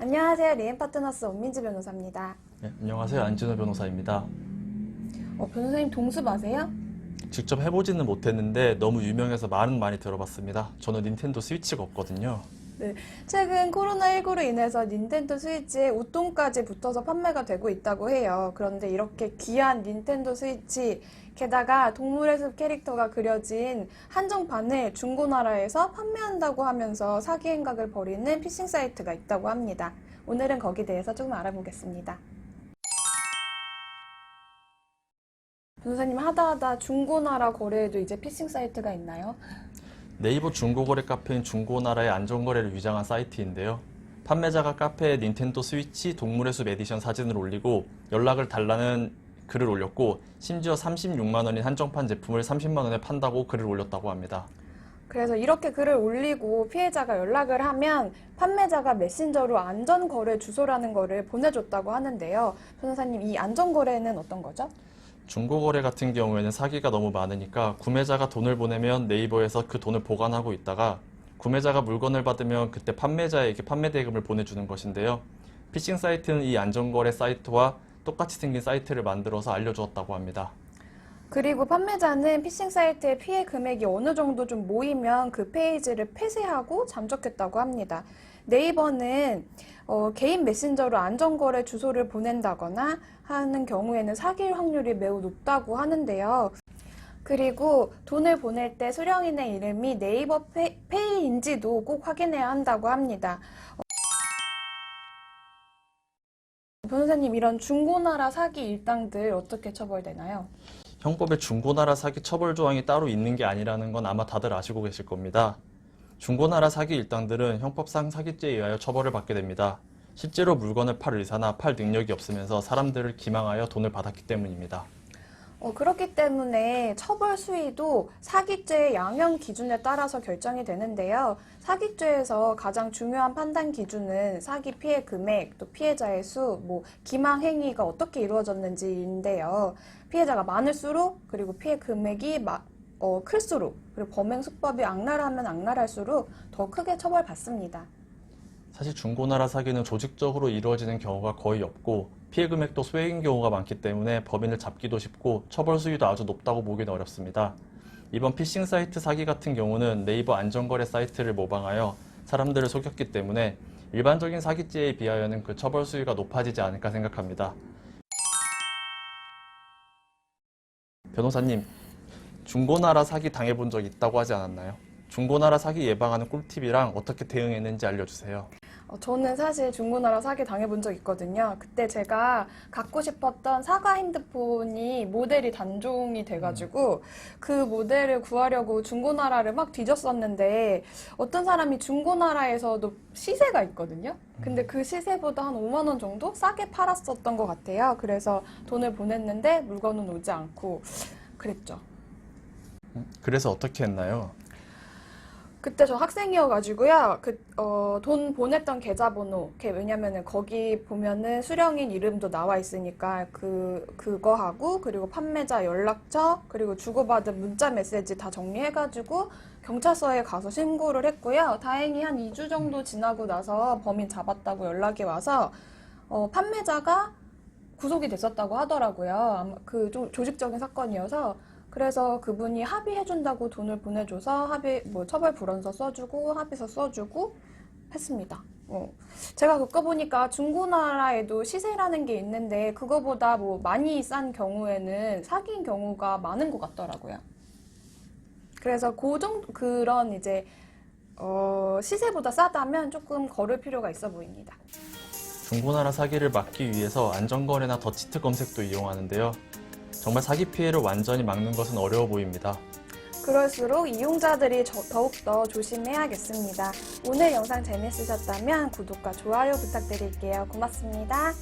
안녕하세요. 리앤파트너스 원민지 변호사입니다. 네, 안녕하세요. 안진호 변호사입니다. 변호사님 동습 아세요? 직접 해보지는 못했는데 너무 유명해서 말은 많이 들어봤습니다. 저는 닌텐도 스위치가 없거든요. 네, 최근 코로나19로 인해서 닌텐도 스위치에 웃돈까지 붙어서 판매가 되고 있다고 해요. 그런데 이렇게 귀한 닌텐도 스위치, 게다가 동물의 숲 캐릭터가 그려진 한정판을 중고나라에서 판매한다고 하면서 사기 행각을 벌이는 피싱 사이트가 있다고 합니다. 오늘은 거기에 대해서 조금 알아보겠습니다. 변호사님 하다하다 중고나라 거래에도 이제 피싱 사이트가 있나요? 네이버 중고거래 카페인 중고나라의 안전거래를 위장한 사이트인데요. 판매자가 카페에 닌텐도 스위치 동물의 숲 에디션 사진을 올리고 연락을 달라는 글을 올렸고 심지어 36만 원인 한정판 제품을 30만 원에 판다고 글을 올렸다고 합니다. 그래서 이렇게 글을 올리고 피해자가 연락을 하면 판매자가 메신저로 안전거래 주소라는 거를 보내줬다고 하는데요. 변호사님, 이 안전거래는 어떤 거죠? 중고거래 같은 경우에는 사기가 너무 많으니까 구매자가 돈을 보내면 네이버에서 그 돈을 보관하고 있다가 구매자가 물건을 받으면 그때 판매자에게 판매 대금을 보내주는 것인데요. 피싱 사이트는 이 안전거래 사이트와 똑같이 생긴 사이트를 만들어서 알려주었다고 합니다. 그리고 판매자는 피싱 사이트의 피해 금액이 어느 정도 좀 모이면 그 페이지를 폐쇄하고 잠적했다고 합니다. 네이버는 개인 메신저로 안전거래 주소를 보낸다거나 하는 경우에는 사기일 확률이 매우 높다고 하는데요. 그리고 돈을 보낼 때 수령인의 이름이 네이버 페이인지도 꼭 확인해야 한다고 합니다. 변호사님, 이런 중고나라 사기 일당들 어떻게 처벌되나요? 형법에 중고나라 사기 처벌 조항이 따로 있는 게 아니라는 건 아마 다들 아시고 계실 겁니다. 중고나라 사기 일당들은 형법상 사기죄에 의하여 처벌을 받게 됩니다. 실제로 물건을 팔 의사나 팔 능력이 없으면서 사람들을 기망하여 돈을 받았기 때문입니다. 그렇기 때문에 처벌 수위도 사기죄의 양형 기준에 따라서 결정이 되는데요. 사기죄에서 가장 중요한 판단 기준은 사기 피해 금액, 또 피해자의 수, 기망 행위가 어떻게 이루어졌는지인데요. 피해자가 많을수록, 그리고 피해 금액이 클수록, 그리고 범행 수법이 악랄하면 악랄할수록 더 크게 처벌받습니다. 사실 중고나라 사기는 조직적으로 이루어지는 경우가 거의 없고 피해 금액도 소액인 경우가 많기 때문에 범인을 잡기도 쉽고 처벌 수위도 아주 높다고 보기는 어렵습니다. 이번 피싱 사이트 사기 같은 경우는 네이버 안전거래 사이트를 모방하여 사람들을 속였기 때문에 일반적인 사기죄에 비하여는 그 처벌 수위가 높아지지 않을까 생각합니다. 변호사님, 중고나라 사기 당해본 적 있다고 하지 않았나요? 중고나라 사기 예방하는 꿀팁이랑 어떻게 대응했는지 알려주세요. 저는 사실 중고나라 사기 당해본 적 있거든요. 그때 제가 갖고 싶었던 사과 핸드폰이 모델이 단종이 돼가지고 그 모델을 구하려고 중고나라를 막 뒤졌었는데 어떤 사람이 중고나라에서도 시세가 있거든요. 근데 그 시세보다 한 5만 원 정도 싸게 팔았었던 것 같아요. 그래서 돈을 보냈는데 물건은 오지 않고 그랬죠. 그래서 어떻게 했나요? 그때 저 학생이어가지고요. 돈 보냈던 계좌번호, 왜냐면은 거기 보면은 수령인 이름도 나와 있으니까 그거 하고, 그리고 판매자 연락처, 그리고 주고받은 문자 메시지 다 정리해가지고 경찰서에 가서 신고를 했고요. 다행히 한 2주 정도 지나고 나서 범인 잡았다고 연락이 와서, 판매자가 구속이 됐었다고 하더라고요. 아마 좀 조직적인 사건이어서. 그래서 그분이 합의해준다고 돈을 보내줘서 처벌 불원서 써주고 합의서 써주고 했습니다. 제가 겪어보니까 중고나라에도 시세라는 게 있는데 그거보다 많이 싼 경우에는 사기인 경우가 많은 것 같더라고요. 그래서 그런 이제 시세보다 싸다면 조금 거를 필요가 있어 보입니다. 중고나라 사기를 막기 위해서 안전거래나 더치트 검색도 이용하는데요. 정말 사기 피해를 완전히 막는 것은 어려워 보입니다. 그럴수록 이용자들이 더욱더 조심해야겠습니다. 오늘 영상 재밌으셨다면 구독과 좋아요 부탁드릴게요. 고맙습니다.